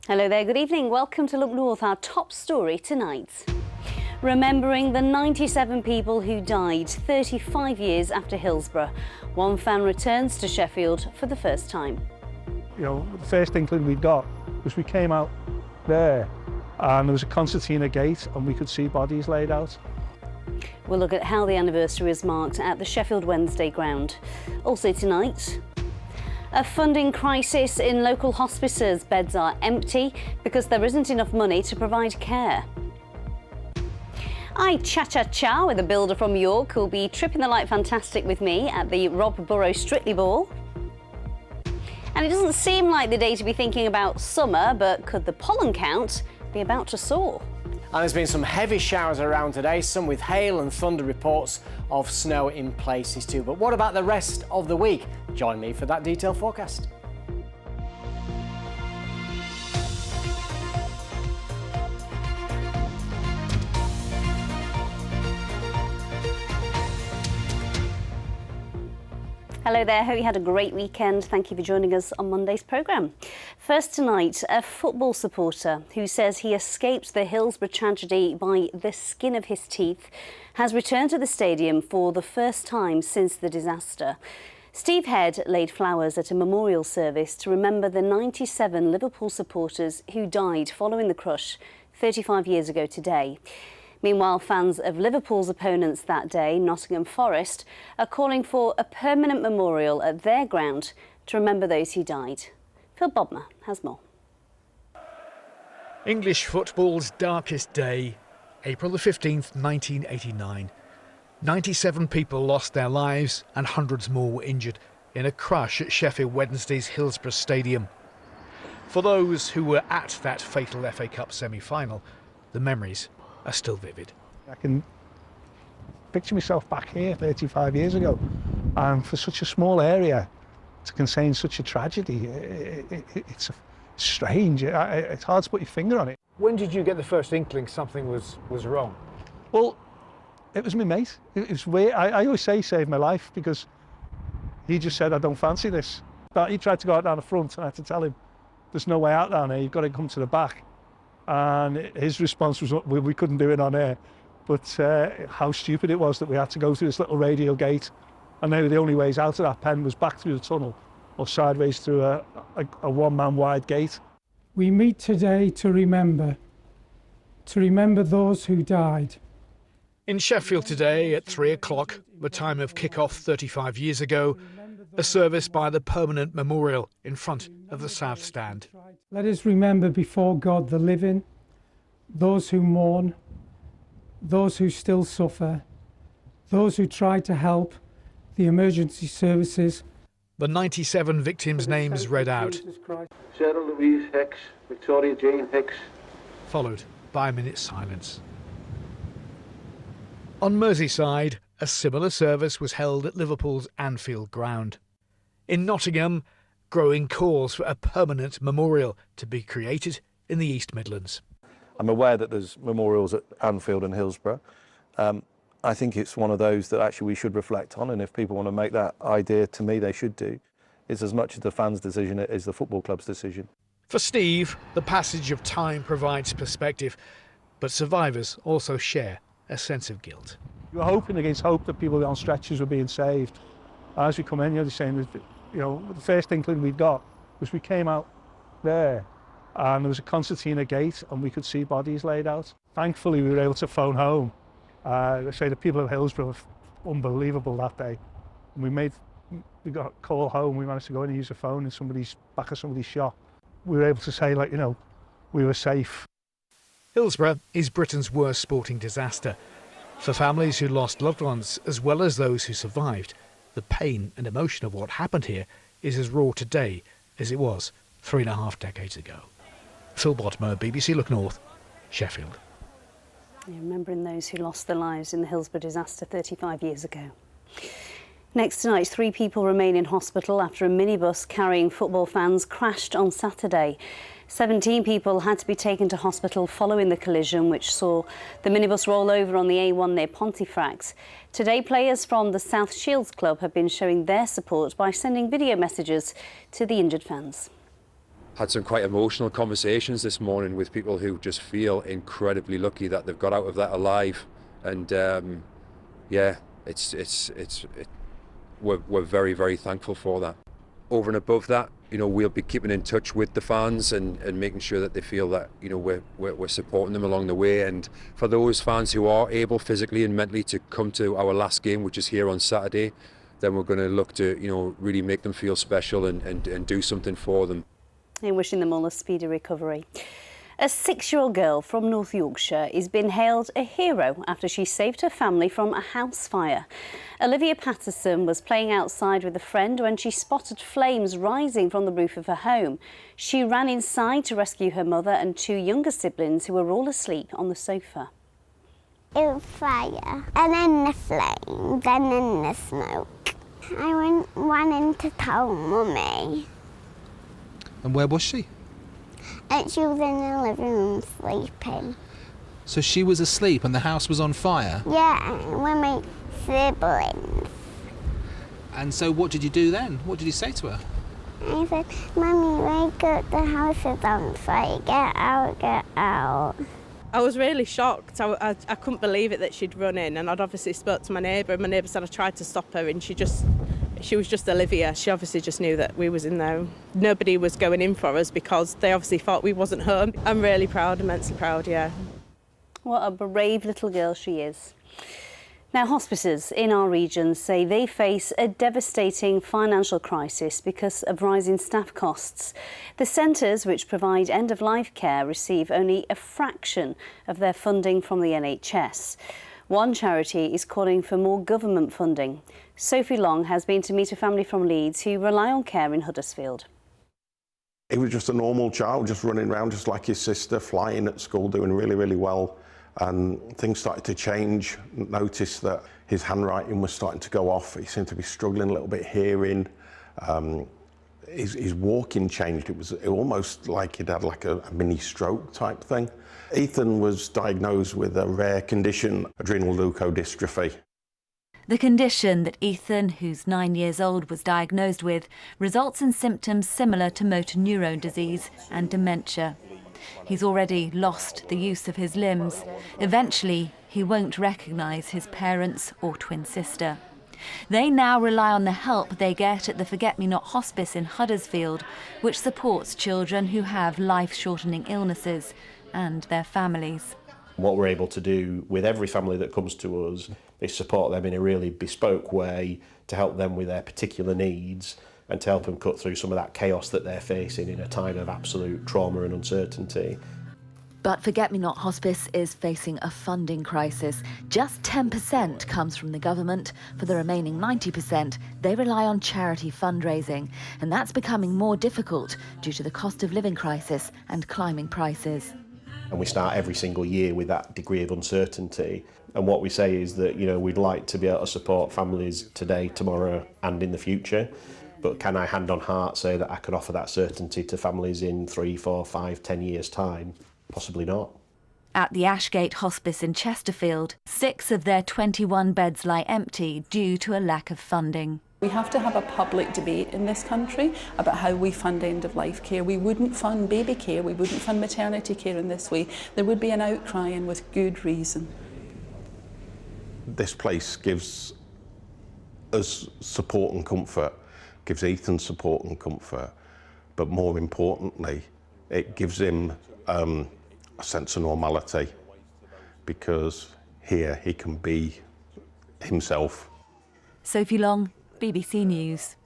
Hello there, good evening. Welcome to Look North, our top story tonight. Remembering the 97 people who died 35 years after Hillsborough. One fan returns to Sheffield for the first time. You know, the first inkling we got was we came out there and there was a concertina gate and we could see bodies laid out. We'll look at how the anniversary is marked at the Sheffield Wednesday ground. Also tonight, a funding crisis in local hospices. Beds are empty because there isn't enough money to provide care. I cha-cha-cha with a builder from York who'll be tripping the light fantastic with me at the Rob Burrow Strictly Ball. And it doesn't seem like the day to be thinking about summer, but could the pollen count be about to soar? And there's been some heavy showers around today, some with hail and thunder, reports of snow in places too. But what about the rest of the week? Join me for that detailed forecast. Hello there, hope you had a great weekend. Thank you for joining us on Monday's programme. First tonight, a football supporter who says he escaped the Hillsborough tragedy by the skin of his teeth has returned to the stadium for the first time since the disaster. Steve Head laid flowers at a memorial service to remember the 97 Liverpool supporters who died following the crush 35 years ago today. Meanwhile, fans of Liverpool's opponents that day, Nottingham Forest, are calling for a permanent memorial at their ground to remember those who died. Phil Bodmer has more. English football's darkest day, April the 15th, 1989. 97 people lost their lives and hundreds more were injured in a crash at Sheffield Wednesday's Hillsborough Stadium. For those who were at that fatal FA Cup semi-final, the memories are still vivid. I can picture myself back here 35 years ago, and for such a small area to contain such a tragedy, it's strange. It's hard to put your finger on it. When did you get the first inkling something was wrong? Well, it was my mate. It was weird. I always say he saved my life because he just said, I don't fancy this. But he tried to go out down the front and I had to tell him, there's no way out down there, you've got to come to the back. And his response was, we couldn't do it on air. But how stupid it was that we had to go through this little radio gate. And now the only ways out of that pen was back through the tunnel or sideways through a one-man wide gate. We meet today to remember those who died. In Sheffield today at 3 o'clock, the time of kick-off 35 years ago, a service by the permanent memorial in front of the South Stand. Let us remember before God the living, those who mourn, those who still suffer, those who try to help, the emergency services. The 97 victims' names read out, Sarah Louise Hicks, Victoria Jane Hicks, followed by a minute's silence. On Merseyside, a similar service was held at Liverpool's Anfield ground. In Nottingham, growing calls for a permanent memorial to be created in the East Midlands. I'm aware that there's memorials at Anfield and Hillsborough. I think it's one of those that actually we should reflect on, and if people want to make that idea, to me they should do. It's as much as the fans' decision as the football club's decision. For Steve, the passage of time provides perspective, but survivors also share a sense of guilt. You were hoping against hope that people on stretchers were being saved. As we come in, they're saying, the first inkling we got was we came out there and there was a concertina gate and we could see bodies laid out. Thankfully, we were able to phone home. They say the people of Hillsborough were unbelievable that day. And we got a call home, we managed to go in and use a phone in somebody's back of somebody's shop. We were able to say, we were safe. Hillsborough is Britain's worst sporting disaster. For families who lost loved ones, as well as those who survived, the pain and emotion of what happened here is as raw today as it was 3.5 decades ago. Phil Bodmer, BBC Look North, Sheffield. Yeah, remembering those who lost their lives in the Hillsborough disaster 35 years ago. Next tonight, 3 people remain in hospital after a minibus carrying football fans crashed on Saturday. 17 people had to be taken to hospital following the collision, which saw the minibus roll over on the A1 near Pontefract. Today, players from the South Shields Club have been showing their support by sending video messages to the injured fans. had some quite emotional conversations this morning with people who just feel incredibly lucky that they've got out of that alive. And yeah, we're very, very thankful for that. Over and above that, you know, we'll be keeping in touch with the fans and making sure that they feel that, you know, we're supporting them along the way. And for those fans who are able physically and mentally to come to our last game, which is here on Saturday, then we're going to look to, you know, really make them feel special and do something for them. And wishing them all a speedy recovery. A 6-year-old girl from North Yorkshire is being hailed a hero after she saved her family from a house fire. Olivia Patterson was playing outside with a friend when she spotted flames rising from the roof of her home. She ran inside to rescue her mother and 2 younger siblings who were all asleep on the sofa. It was fire, and then the flames, and then the smoke. I ran in to tell Mummy. And where was she? And she was in the living room sleeping. So she was asleep and the house was on fire? Yeah, with my siblings. And so what did you do then? What did you say to her? I said, Mummy, wake up, the house is on fire, get out, get out. I was really shocked. I couldn't believe it that she'd run in, and I'd obviously spoke to my neighbour, and my neighbour said I tried to stop her and she was just Olivia. She obviously just knew that we was in there. Nobody was going in for us because they obviously thought we wasn't home. I'm really proud, immensely proud, yeah. What a brave little girl she is. Now, hospices in our region say they face a devastating financial crisis because of rising staff costs. The centres which provide end-of-life care receive only a fraction of their funding from the NHS. One charity is calling for more government funding. Sophie Long has been to meet a family from Leeds who rely on care in Huddersfield. He was just a normal child, just running around just like his sister, flying at school, doing really, really well. And things started to change. Noticed that his handwriting was starting to go off. He seemed to be struggling a little bit hearing. His walking changed. It was almost like he'd had like a mini stroke type thing. Ethan was diagnosed with a rare condition, adrenal leukodystrophy. The condition that Ethan, who's 9 years old, was diagnosed with results in symptoms similar to motor neurone disease and dementia. He's already lost the use of his limbs. Eventually, he won't recognise his parents or twin sister. They now rely on the help they get at the Forget-Me-Not Hospice in Huddersfield, which supports children who have life-shortening illnesses and their families. What we're able to do with every family that comes to us is support them in a really bespoke way to help them with their particular needs and to help them cut through some of that chaos that they're facing in a time of absolute trauma and uncertainty. But Forget-Me-Not Hospice is facing a funding crisis. Just 10% comes from the government. For the remaining 90%, they rely on charity fundraising. And that's becoming more difficult due to the cost of living crisis and climbing prices. And we start every single year with that degree of uncertainty. And what we say is that, you know, we'd like to be able to support families today, tomorrow and in the future. But can I hand on heart say that I can offer that certainty to families in 3, 4, 5, 10 years' time? Possibly not. At the Ashgate Hospice in Chesterfield, 6 of their 21 beds lie empty due to a lack of funding. We have to have a public debate in this country about how we fund end-of-life care. We wouldn't fund baby care, we wouldn't fund maternity care in this way. There would be an outcry, and with good reason. This place gives us support and comfort, gives Ethan support and comfort, but more importantly, it gives him a sense of normality, because here he can be himself. Sophie Long, BBC News.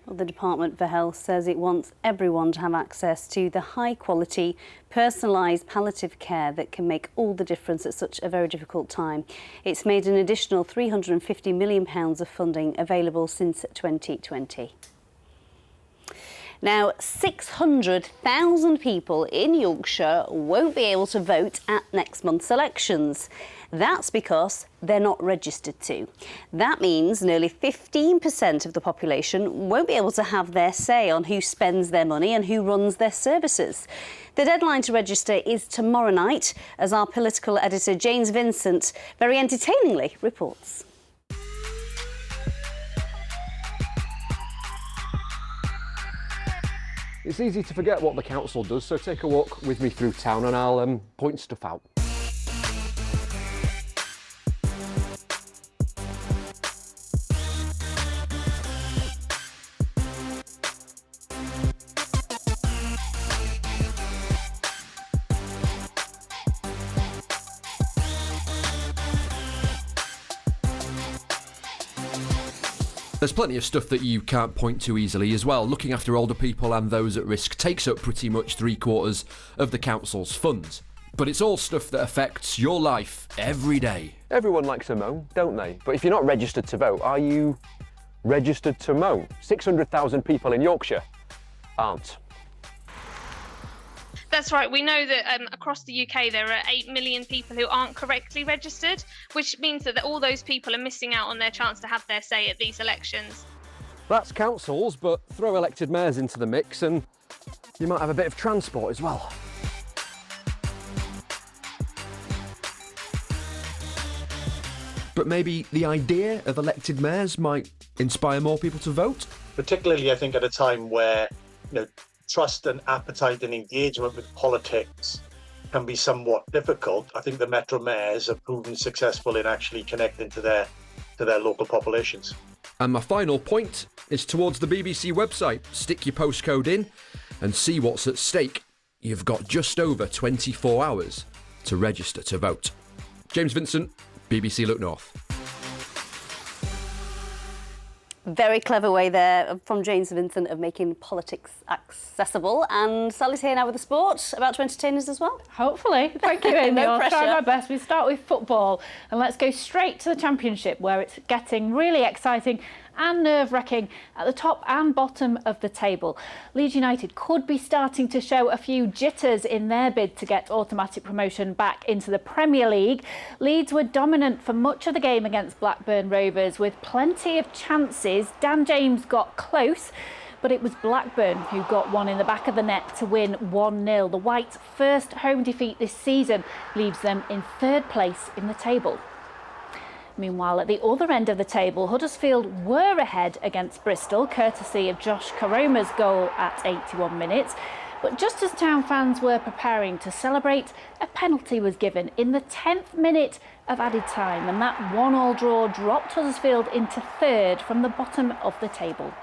Well, the Department for Health says it wants everyone to have access to the high-quality, personalised palliative care that can make all the difference at such a very difficult time. It's made an additional £350 million of funding available since 2020. Now, 600,000 people in Yorkshire won't be able to vote at next month's elections. That's because they're not registered to. That means nearly 15% of the population won't be able to have their say on who spends their money and who runs their services. The deadline to register is tomorrow night, as our political editor James Vincent very entertainingly reports. It's easy to forget what the council does, so take a walk with me through town and I'll point stuff out. There's plenty of stuff that you can't point to easily as well. Looking after older people and those at risk takes up pretty much 3/4 of the council's funds. But it's all stuff that affects your life every day. Everyone likes a moan, don't they? But if you're not registered to vote, are you registered to moan? 600,000 people in Yorkshire aren't. That's right. We know that across the UK there are 8 million people who aren't correctly registered, which means that all those people are missing out on their chance to have their say at these elections. That's councils, but throw elected mayors into the mix and you might have a bit of transport as well. But maybe the idea of elected mayors might inspire more people to vote? Particularly, I think, at a time where, trust and appetite and engagement with politics can be somewhat difficult. I think the Metro mayors have proven successful in actually connecting to their local populations. And my final point is towards the BBC website. Stick your postcode in and see what's at stake. You've got just over 24 hours to register to vote. James Vincent, BBC Look North. Very clever way there from James Vincent of making politics accessible. And Sally's here now with the sport, about to entertain us as well. Hopefully. Thank you, Amy. No I'll pressure. try my best. We start with football and let's go straight to the Championship, where it's getting really exciting and nerve-wracking at the top and bottom of the table. Leeds United could be starting to show a few jitters in their bid to get automatic promotion back into the Premier League. Leeds were dominant for much of the game against Blackburn Rovers with plenty of chances. Dan James got close, but it was Blackburn who got one in the back of the net to win 1-0. The Whites' first home defeat this season leaves them in third place in the table. Meanwhile, at the other end of the table, Huddersfield were ahead against Bristol, courtesy of Josh Karoma's goal at 81 minutes. But just as Town fans were preparing to celebrate, a penalty was given in the 10th minute of added time, and that 1-1 draw dropped Huddersfield into third from the bottom of the table.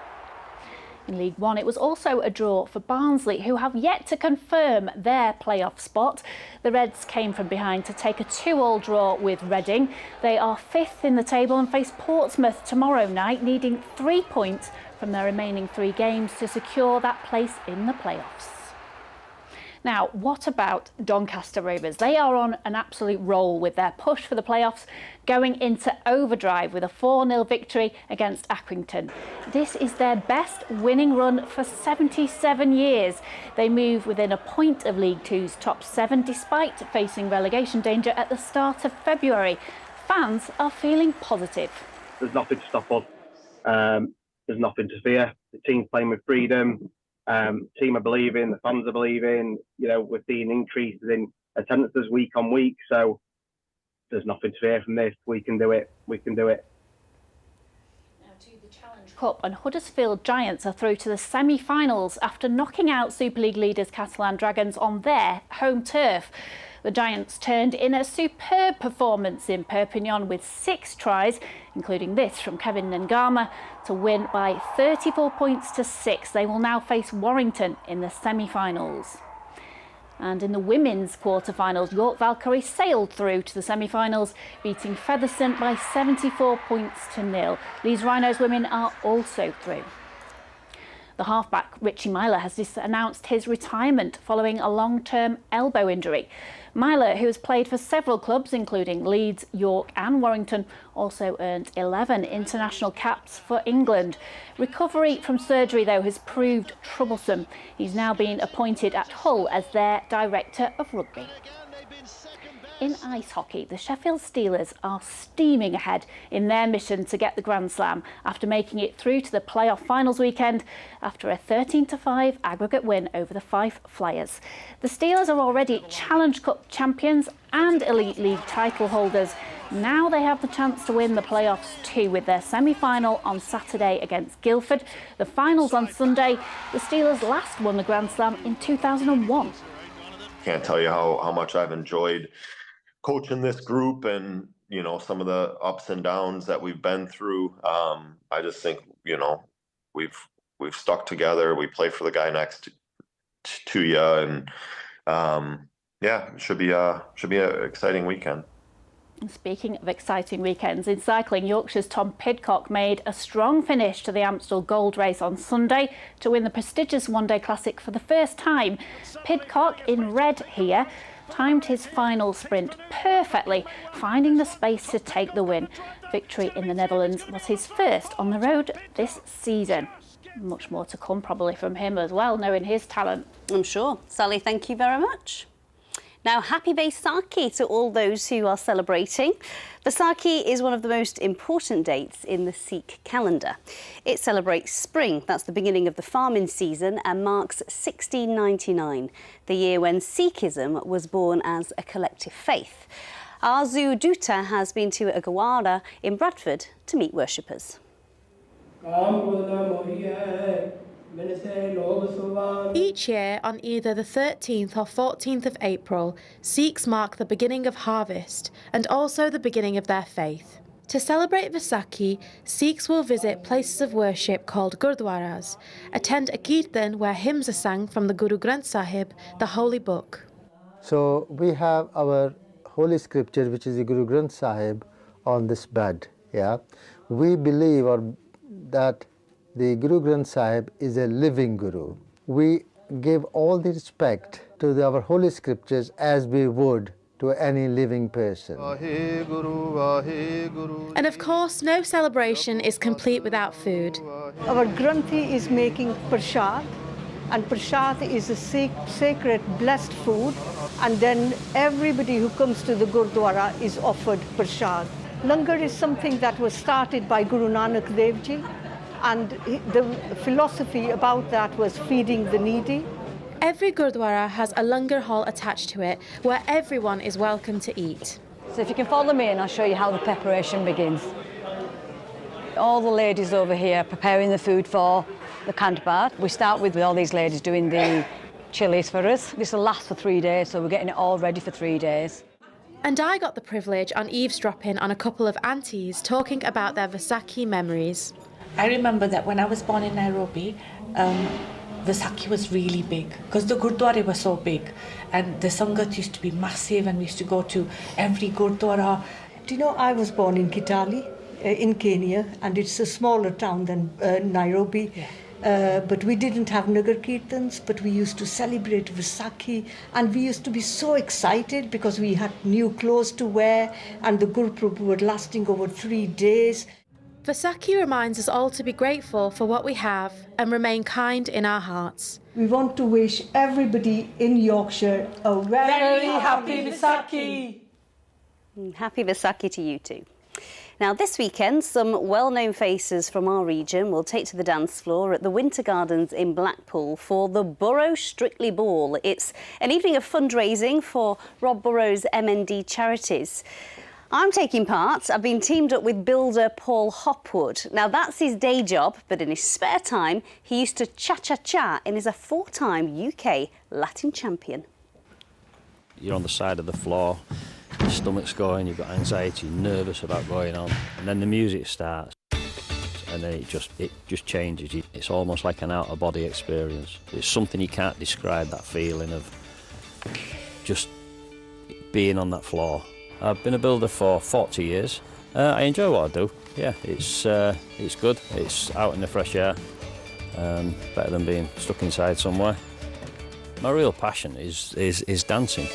In League One, it was also a draw for Barnsley, who have yet to confirm their playoff spot. The Reds came from behind to take a 2-2 draw with Reading. They are fifth in the table and face Portsmouth tomorrow night, needing 3 points from their remaining 3 games to secure that place in the playoffs. Now, what about Doncaster Rovers? They are on an absolute roll with their push for the playoffs, going into overdrive with a 4-0 victory against Accrington. This is their best winning run for 77 years. They move within a point of League Two's top 7 despite facing relegation danger at the start of February. Fans are feeling positive. There's nothing to stop us. There's nothing to fear. The team's playing with freedom. Team are believing, the fans are believing. We're seeing increases in attendances week on week, so there's nothing to fear from this. We can do it. We can do it. Now to the Challenge Cup, and Huddersfield Giants are through to the semi-finals after knocking out Super League leaders Catalan Dragons on their home turf. The Giants turned in a superb performance in Perpignan with 6 tries, including this from Kevin Ngama, to win by 34 points to 6. They will now face Warrington in the semi-finals. And in the women's quarter-finals, York Valkyrie sailed through to the semi-finals, beating Featherstone by 74 points to 0. Leeds Rhinos women are also through. The halfback Richie Myler has just announced his retirement following a long-term elbow injury. Myler, who has played for several clubs including Leeds, York and Warrington, also earned 11 international caps for England. Recovery from surgery, though, has proved troublesome. He's now been appointed at Hull as their director of rugby. In ice hockey, the Sheffield Steelers are steaming ahead in their mission to get the Grand Slam after making it through to the playoff finals weekend after a 13-5 aggregate win over the Fife Flyers. The Steelers are already Challenge Cup champions and Elite League title holders. Now they have the chance to win the playoffs too, with their semi-final on Saturday against Guildford. The finals on Sunday. The Steelers last won the Grand Slam in 2001. Can't tell you how much I've enjoyed coaching this group, and some of the ups and downs that we've been through. I just think we've stuck together. We play for the guy next to you, and it should be an exciting weekend. Speaking of exciting weekends, in cycling, Yorkshire's Tom Pidcock made a strong finish to the Amstel Gold Race on Sunday to win the prestigious one-day classic for the first time. Pidcock, in red here, timed his final sprint perfectly, finding the space to take the win. Victory in the Netherlands was his first on the road this season. Much more to come probably from him as well, knowing his talent. I'm sure. Sally, thank you very much. Now, happy Vaisakhi to all those who are celebrating. Vaisakhi is one of the most important dates in the Sikh calendar. It celebrates spring, that's the beginning of the farming season, and marks 1699, the year when Sikhism was born as a collective faith. Arzu Dutta has been to a Gurdwara in Bradford to meet worshippers. Each year, on either the 13th or 14th of April, Sikhs mark the beginning of harvest and also the beginning of their faith. To celebrate Vaisakhi, Sikhs will visit places of worship called Gurdwaras, attend a kirtan where hymns are sung from the Guru Granth Sahib, the holy book. So we have our holy scripture, which is the Guru Granth Sahib, on this bed. Yeah, we believe that the Guru Granth Sahib is a living Guru. We give all the respect to our holy scriptures as we would to any living person. And of course, no celebration is complete without food. Our Granthi is making prasad, and prasad is a sacred, blessed food, and then everybody who comes to the Gurdwara is offered prasad. Langar is something that was started by Guru Nanak Dev Ji, and the philosophy about that was feeding the needy. Every Gurdwara has a langar hall attached to it where everyone is welcome to eat. So if you can follow me and I'll show you how the preparation begins. All the ladies over here preparing the food for the Kandbar. We start with all these ladies doing the chilies for us. This will last for 3 days, so we're getting it all ready for 3 days. And I got the privilege on eavesdropping on a couple of aunties talking about their Vaisakhi memories. I remember that when I was born in Nairobi, Vaisakhi was really big because the Gurdwara was so big, and the Sangat used to be massive, and we used to go to every Gurdwara. Do you know, I was born in Kitale in Kenya, and it's a smaller town than Nairobi. Yeah. But we didn't have Nagar Kirtans, but we used to celebrate Vaisakhi, and we used to be so excited because we had new clothes to wear, and the Gurpurab were lasting over 3 days. Vaisakhi reminds us all to be grateful for what we have and remain kind in our hearts. We want to wish everybody in Yorkshire a very happy Vaisakhi. Happy Vaisakhi to you too. Now, this weekend, some well-known faces from our region will take to the dance floor at the Winter Gardens in Blackpool for the Borough Strictly Ball. It's an evening of fundraising for Rob Borough's MND charities. I'm taking part. I've been teamed up with builder Paul Hopwood. Now, that's his day job, but in his spare time, he used to cha-cha-cha and is a 4-time UK Latin champion. You're on the side of the floor, your stomach's going, you've got anxiety, you're nervous about going on, and then the music starts, and then it just changes. It's almost like an out-of-body experience. It's something you can't describe, that feeling of just being on that floor. I've been a builder for 40 years. I enjoy what I do. Yeah, it's good. It's out in the fresh air, better than being stuck inside somewhere. My real passion is dancing.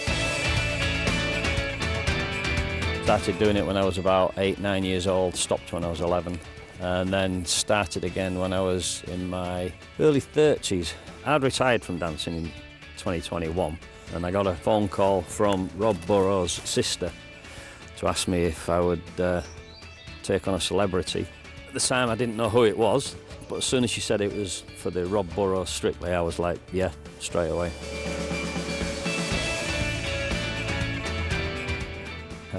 Started doing it when I was about 8-9 years old, stopped when I was 11, and then started again when I was in my early 30s. I'd retired from dancing in 2021, and I got a phone call from Rob Borough's sister to ask me if I would take on a celebrity. At the time I didn't know who it was, but as soon as she said it was for the Rob Borough Strictly, I was like, yeah, straight away.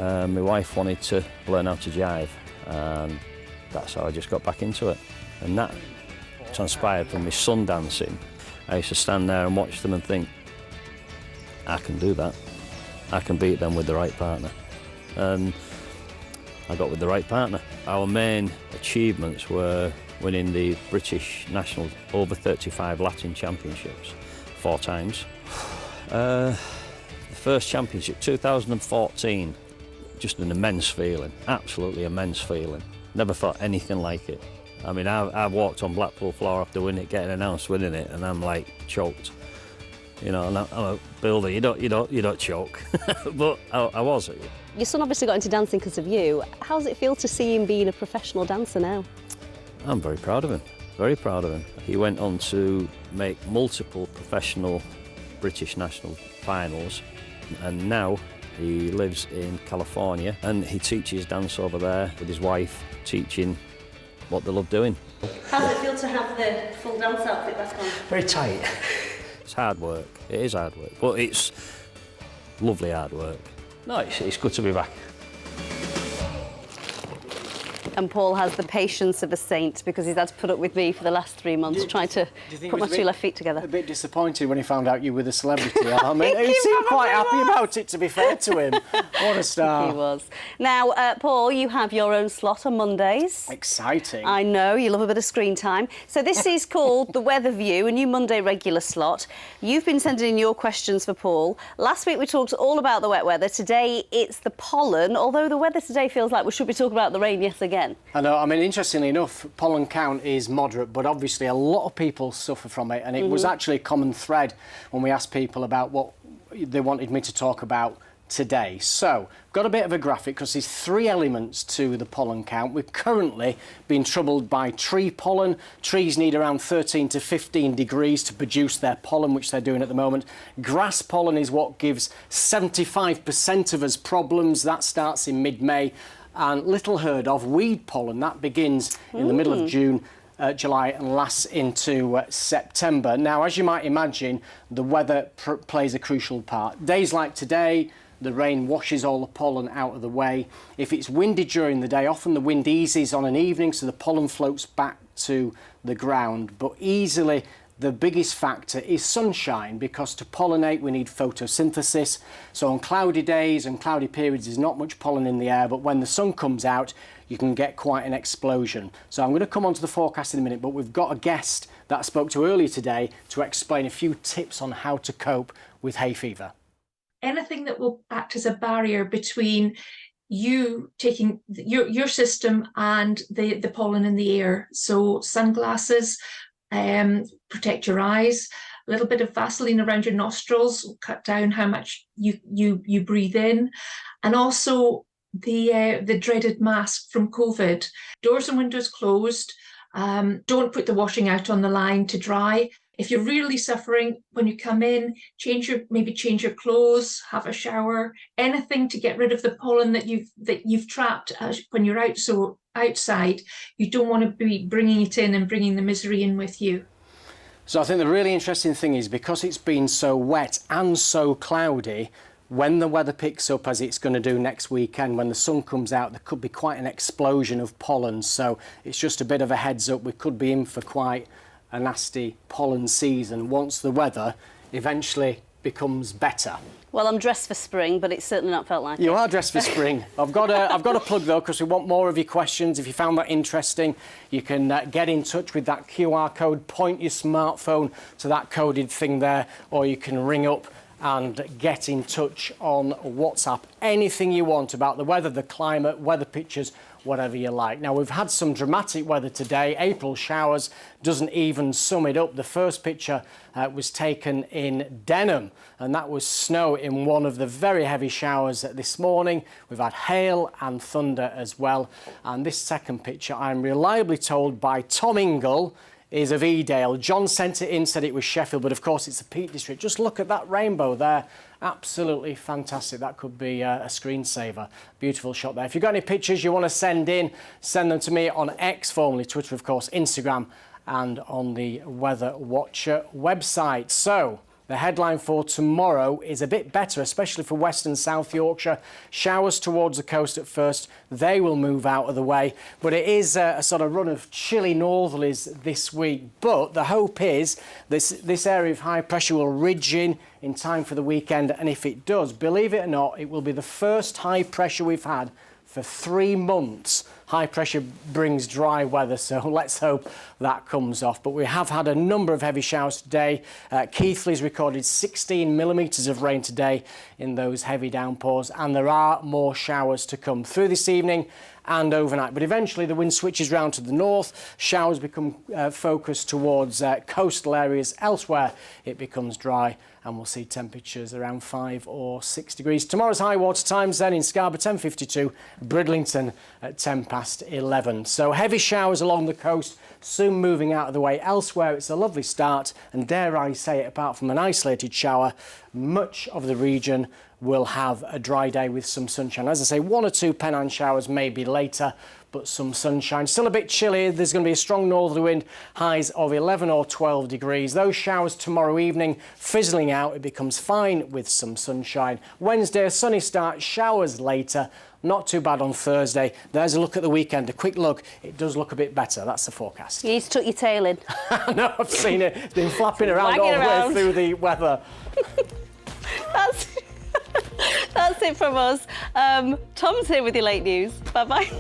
My wife wanted to learn how to jive, and that's how I just got back into it. And that transpired from my son dancing. I used to stand there and watch them and think, I can do that. I can beat them with the right partner. And I got with the right partner. Our main achievements were winning the British National over 35 Latin Championships 4 times. The first championship, 2014, just an immense feeling, absolutely immense feeling. Never felt anything like it. I mean, I walked on Blackpool floor after winning it, getting announced winning it, and I'm like choked. You know, and I'm a builder. You don't choke, but I was. Your son obviously got into dancing because of you. How does it feel to see him being a professional dancer now? I'm very proud of him. Very proud of him. He went on to make multiple professional British national finals, and now he lives in California and he teaches dance over there with his wife, teaching what they love doing. How does it feel to have the full dance outfit back on? Very tight. It's hard work. It is hard work, but it's lovely hard work. No, it's good to be back. And Paul has the patience of a saint because he's had to put up with me for the last 3 months trying to put my 2 left feet together. A bit disappointed when he found out you were the celebrity. I mean, he seemed quite happy about it, to be fair to him. What a star. He was. Now, Paul, you have your own slot on Mondays. Exciting. I know, you love a bit of screen time. So this is called The Weather View, a new Monday regular slot. You've been sending in your questions for Paul. Last week we talked all about the wet weather. Today it's the pollen, although the weather today feels like we should be talking about the rain yet again. I know, I mean, interestingly enough, pollen count is moderate, but obviously a lot of people suffer from it, and it was actually a common thread when we asked people about what they wanted me to talk about today. So, got a bit of a graphic because there's 3 elements to the pollen count. We're currently being troubled by tree pollen. Trees need around 13 to 15 degrees to produce their pollen, which they're doing at the moment. Grass pollen is what gives 75% of us problems. That starts in mid-May. And little heard of weed pollen, that begins in the middle of June, July and lasts into September. Now, as you might imagine, the weather plays a crucial part. Days like today, the rain washes all the pollen out of the way. If it's windy during the day, often the wind eases on an evening, so the pollen floats back to the ground. But easily, the biggest factor is sunshine, because to pollinate we need photosynthesis. So on cloudy days and cloudy periods there's not much pollen in the air, but when the sun comes out you can get quite an explosion. So I'm going to come on to the forecast in a minute, but we've got a guest that I spoke to earlier today to explain a few tips on how to cope with hay fever. Anything that will act as a barrier between you taking your system and the pollen in the air. So sunglasses, protect your eyes, a little bit of Vaseline around your nostrils will cut down how much you breathe in, and also the dreaded mask from COVID. Doors and windows closed. Don't put the washing out on the line to dry. If you're really suffering, when you come in, maybe change your clothes, have a shower, anything to get rid of the pollen that you've trapped when you're outside. You don't want to be bringing it in and bringing the misery in with you. So I think the really interesting thing is, because it's been so wet and so cloudy, when the weather picks up, as it's going to do next weekend, when the sun comes out, there could be quite an explosion of pollen. So it's just a bit of a heads up. We could be in for quite a nasty pollen season once the weather eventually becomes better. Well, I'm dressed for spring, but it's certainly not felt like it. You are dressed for spring. I've got a plug though, because we want more of your questions. If you found that interesting, you can get in touch with that QR code, point your smartphone to that coded thing there, or you can ring up and get in touch on WhatsApp. Anything you want about the weather, the climate, weather pictures, whatever you like. Now, we've had some dramatic weather today. April showers doesn't even sum it up. The first picture was taken in Denham, and that was snow in one of the very heavy showers this morning. We've had hail and thunder as well. And this second picture, I'm reliably told by Tom Ingle, is of Edale. John sent it in, said it was Sheffield, but of course it's the Peak District. Just look at that rainbow there. Absolutely fantastic. That could be a screensaver. Beautiful shot there. If you've got any pictures you want to send in, send them to me on X, formerly Twitter, of course, Instagram, and on the Weather Watcher website. So, The headline for tomorrow is a bit better, especially for West and South Yorkshire. Showers towards the coast at first. They will move out of the way. But it is a sort of run of chilly northerlies this week. But the hope is this area of high pressure will ridge in time for the weekend. And if it does, believe it or not, it will be the first high pressure we've had for 3 months. High pressure brings dry weather, so let's hope that comes off. But we have had a number of heavy showers today. Keighley's recorded 16 millimetres of rain today in those heavy downpours, and there are more showers to come through this evening and overnight. But eventually the wind switches round to the north. Showers become focused towards coastal areas. Elsewhere it becomes dry, and we'll see temperatures around 5 or 6 degrees. Tomorrow's high water times then in Scarborough 10:52, Bridlington at 11:10. So heavy showers along the coast, soon moving out of the way. Elsewhere it's a lovely start, and dare I say it, apart from an isolated shower, much of the region will have a dry day with some sunshine. As I say, 1 or 2 Pennine showers maybe later, but some sunshine. Still a bit chilly. There's going to be a strong northerly wind, highs of 11 or 12 degrees. Those showers tomorrow evening fizzling out. It becomes fine with some sunshine. Wednesday, a sunny start, showers later. Not too bad on Thursday. There's a look at the weekend. A quick look. It does look a bit better. That's the forecast. You stuck your tail in. No, I've seen it. It's been flapping around all the way through the weather. That's it from us. Tom's here with your late news. Bye-bye.